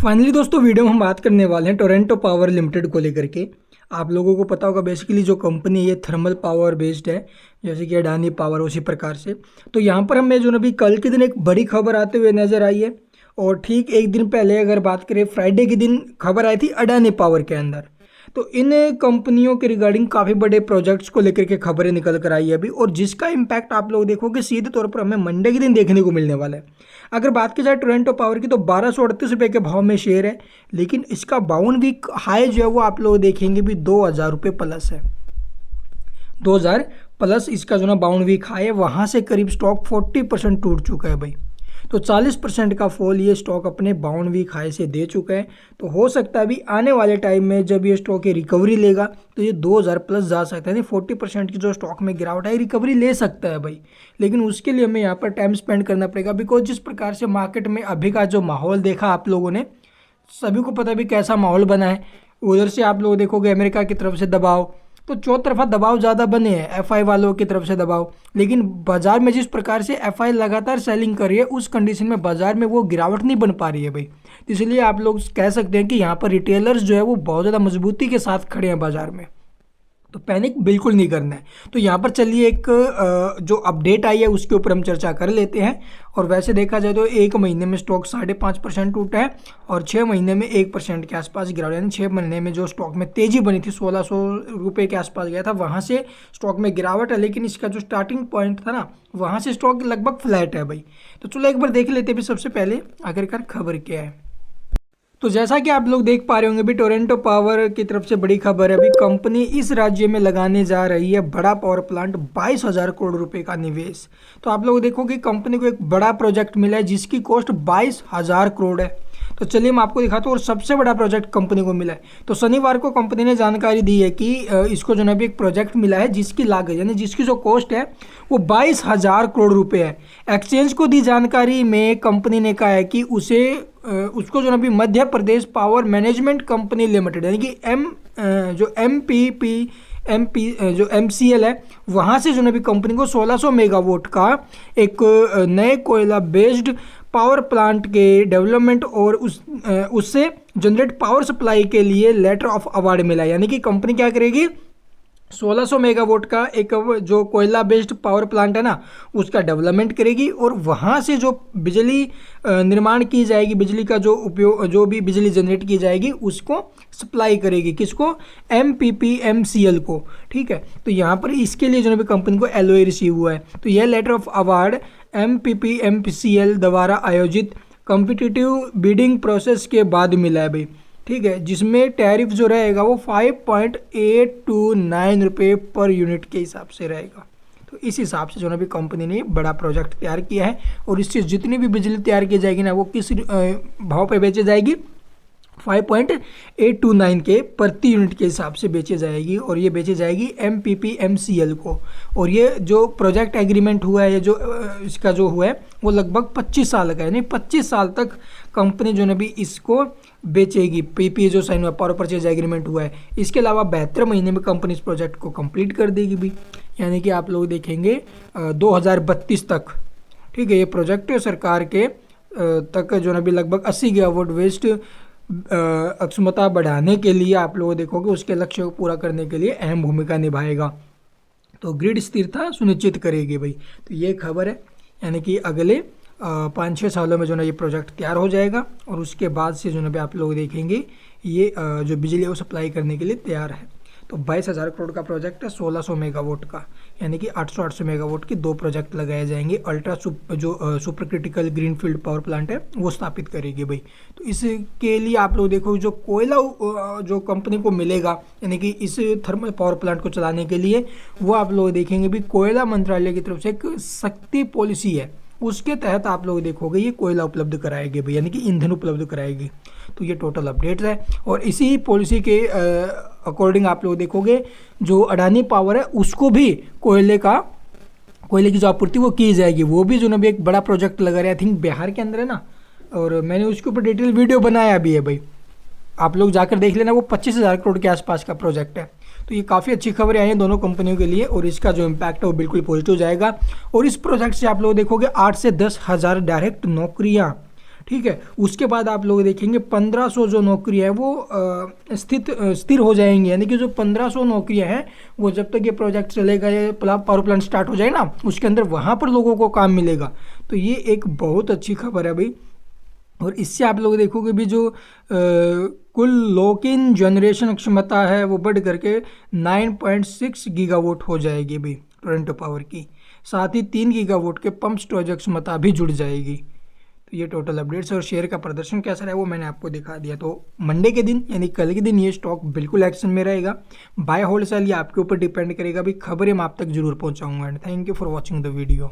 Finally दोस्तों video में हम बात करने वाले हैं टोरंटो पावर लिमिटेड को लेकर के। आप लोगों को पता होगा बेसिकली जो कंपनी है ये थर्मल पावर बेस्ड है, जैसे कि अडानी पावर उसी प्रकार से। तो यहाँ पर हमें जो अभी कल के दिन एक बड़ी खबर आते हुए नजर आई है, और ठीक एक दिन पहले अगर बात करें फ्राइडे के दिन खबर आई थी अडानी पावर के अंदर। तो इन कंपनियों के रिगार्डिंग काफ़ी बड़े प्रोजेक्ट्स को लेकर के खबरें निकल कर आई है अभी, और जिसका इम्पैक्ट आप लोग देखोगे सीधे तौर पर हमें मंडे के दिन देखने को मिलने वाला है। अगर बात की जाए टोरंटो पावर की तो 1238 रुपये के भाव में शेयर है, लेकिन इसका 52 वीक हाई जो है वो आप लोग देखेंगे भी 2000 रुपये प्लस है। 2000 प्लस इसका जो ना 52 वीक हाई है, वहाँ से करीब स्टॉक 40% टूट चुका है भाई। तो 40% का फॉल ये स्टॉक अपने 52 वीक हाई से दे चुका है। तो हो सकता है अभी आने वाले टाइम में जब ये स्टॉक की रिकवरी लेगा तो ये 2000 प्लस जा सकता है, 40% की जो स्टॉक में गिरावट है रिकवरी ले सकता है भाई। लेकिन उसके लिए हमें यहाँ पर टाइम स्पेंड करना पड़ेगा, बिकॉज जिस प्रकार से मार्केट में अभी का जो माहौल देखा आप लोगों ने, सभी को पता भी कैसा माहौल बना है। उधर से आप लोग देखोगे अमेरिका की तरफ से दबाव, तो चौतरफा दबाव ज़्यादा बने हैं, एफआई वालों की तरफ से दबाव। लेकिन बाजार में जिस प्रकार से एफआई लगातार सेलिंग कर रही है उस कंडीशन में बाजार में वो गिरावट नहीं बन पा रही है भाई। तो इसलिए आप लोग कह सकते हैं कि यहाँ पर रिटेलर्स जो है वो बहुत ज़्यादा मजबूती के साथ खड़े हैं बाजार में, तो पैनिक बिल्कुल नहीं करना है। तो यहाँ पर चलिए एक जो अपडेट आई है उसके ऊपर हम चर्चा कर लेते हैं। और वैसे देखा जाए तो एक महीने में स्टॉक 5.5% टूटा है, और 6 महीने में 1% के आसपास गिरावट, यानी 6 महीने में जो स्टॉक में तेजी बनी थी 1600 रुपये के आसपास गया था, वहाँ से स्टॉक में गिरावट है। लेकिन इसका जो स्टार्टिंग पॉइंट था ना, वहाँ से स्टॉक लगभग फ्लैट है भाई। तो चलो एक बार देख लेते हैं भी सबसे पहले आखिरकार खबर क्या है। तो जैसा कि आप लोग देख पा रहे होंगे भी टोरंटो पावर की तरफ से बड़ी खबर है, अभी कंपनी इस राज्य में लगाने जा रही है बड़ा पावर प्लांट, 22,000 करोड़ रुपए का निवेश। तो आप लोग देखोगे कंपनी को एक बड़ा प्रोजेक्ट मिला है जिसकी कॉस्ट 22,000 करोड़ है। तो चलिए मैं आपको दिखाता हूँ, और सबसे बड़ा प्रोजेक्ट कंपनी को मिला है। तो शनिवार को कंपनी ने जानकारी दी है कि इसको जो है भी एक प्रोजेक्ट मिला है जिसकी लागत यानी जिसकी जो कॉस्ट है वो 22,000 करोड़ रुपए है। एक्सचेंज को दी जानकारी में कंपनी ने कहा है कि उसको जो है Madhya Pradesh power management company limited यानी कि जो MCL है, वहाँ से जो है कंपनी को 1600 मेगावाट का एक नए कोयला बेस्ड पावर प्लांट के डेवलपमेंट और उससे जनरेट पावर सप्लाई के लिए लेटर ऑफ अवार्ड मिला। यानी कि कंपनी क्या करेगी, 1600 मेगावाट का एक जो कोयला बेस्ड पावर प्लांट है ना उसका डेवलपमेंट करेगी, और वहाँ से जो बिजली निर्माण की जाएगी, बिजली का जो उपयोग, जो भी बिजली जनरेट की जाएगी उसको सप्लाई करेगी। किसको? MPPMCL को। ठीक है, तो यहाँ पर इसके लिए जो है कंपनी को LOA रिसीव हुआ है। तो यह लेटर ऑफ अवार्ड MPPMCL द्वारा आयोजित कॉम्पिटिटिव बिडिंग प्रोसेस के बाद मिला है भाई। ठीक है, जिसमें टैरिफ जो रहेगा वो 5.829 रुपये पर यूनिट के हिसाब से रहेगा। तो इस हिसाब से जो है भी कंपनी ने बड़ा प्रोजेक्ट तैयार किया है, और इससे जितनी भी बिजली तैयार की जाएगी ना वो किस भाव पे बेची जाएगी, 5.829 के प्रति यूनिट के हिसाब से बेची जाएगी, और ये बेची जाएगी MPPMCL को। और ये जो प्रोजेक्ट एग्रीमेंट हुआ है, ये जो इसका जो हुआ है वो लगभग 25 साल का है, यानी 25 साल तक कंपनी जो है भी इसको बेचेगी। PPA जो साइन हुआ, पावर परचेज एग्रीमेंट हुआ है, इसके अलावा 72 महीने में कंपनी इस प्रोजेक्ट को कंप्लीट कर देगी भी। यानी कि आप लोग देखेंगे 2032 तक। ठीक है, ये प्रोजेक्ट सरकार के तक जो है भी लगभग 80 गीगावाट वेस्ट अक्षमता बढ़ाने के लिए आप लोग देखोगे उसके लक्ष्य को पूरा करने के लिए अहम भूमिका निभाएगा। तो ग्रिड स्थिरता सुनिश्चित करेगी भाई। तो ये खबर है, यानी कि अगले 5-6 सालों में जो है ये प्रोजेक्ट तैयार हो जाएगा, और उसके बाद से जो है आप लोग देखेंगे ये जो बिजली है वो सप्लाई करने के लिए तैयार है। तो 22,000 करोड़ का प्रोजेक्ट है, 1600 मेगावाट का, यानी कि 800 मेगावाट के 2 प्रोजेक्ट लगाए जाएंगे। Ultra super critical greenfield power plant है वो स्थापित करेगी भाई। तो इसके लिए आप लोग देखो जो कोयला जो कंपनी को मिलेगा, यानी कि इस थर्मल पावर प्लांट को चलाने के लिए, वो आप लोग देखेंगे भी कोयला मंत्रालय की तरफ से एक शक्ति पॉलिसी है, उसके तहत आप लोग देखोगे ये कोयला उपलब्ध कराएगी भाई, यानी कि ईंधन उपलब्ध कराएगी। तो ये टोटल अपडेट्स है, और इसी पॉलिसी के अकॉर्डिंग आप लोग देखोगे जो अडानी पावर है उसको भी कोयले की जो आपूर्ति वो की जाएगी। वो भी जो ना भी एक बड़ा प्रोजेक्ट लगा रहे, आई थिंक बिहार के अंदर है ना, और मैंने उसके ऊपर डिटेल वीडियो बनाया भी है भाई, आप लोग जाकर देख लेना। वो 25,000 करोड़ के आसपास का प्रोजेक्ट है। तो ये काफ़ी अच्छी खबरें आई हैं दोनों कंपनियों के लिए, और इसका जो इम्पैक्ट है वो बिल्कुल पॉजिटिव जाएगा। और इस प्रोजेक्ट से आप लोग देखोगे 8 से 10 हज़ार डायरेक्ट नौकरियाँ ठीक है। उसके बाद आप लोग देखेंगे 1500 जो नौकरियां है वो स्थिर हो जाएंगी, यानी कि जो 1500 नौकरियां हैं वो जब तक ये प्रोजेक्ट चलेगा, ये पावर प्लांट स्टार्ट हो जाए ना, उसके अंदर वहाँ पर लोगों को काम मिलेगा। तो ये एक बहुत अच्छी खबर है भाई। और इससे आप लोग देखोगे भी जो कुल लॉक इन जनरेशन क्षमता है वो बढ़ करके 9.6 गीगावाट हो जाएगी भी टोरंटो पावर की। साथ ही 3 गीगावाट के पंप स्टोरेज क्षमता भी जुड़ जाएगी। तो ये टोटल अपडेट्स और शेयर का प्रदर्शन कैसा रहा वो मैंने आपको दिखा दिया। तो मंडे के दिन यानी कल के दिन ये स्टॉक बिल्कुल एक्शन में रहेगा। बाय होल्ड सेल ये आपके ऊपर डिपेंड करेगा। भी खबरें मैं आप तक जरूर पहुंचाऊंगा। And thank you for watching the video.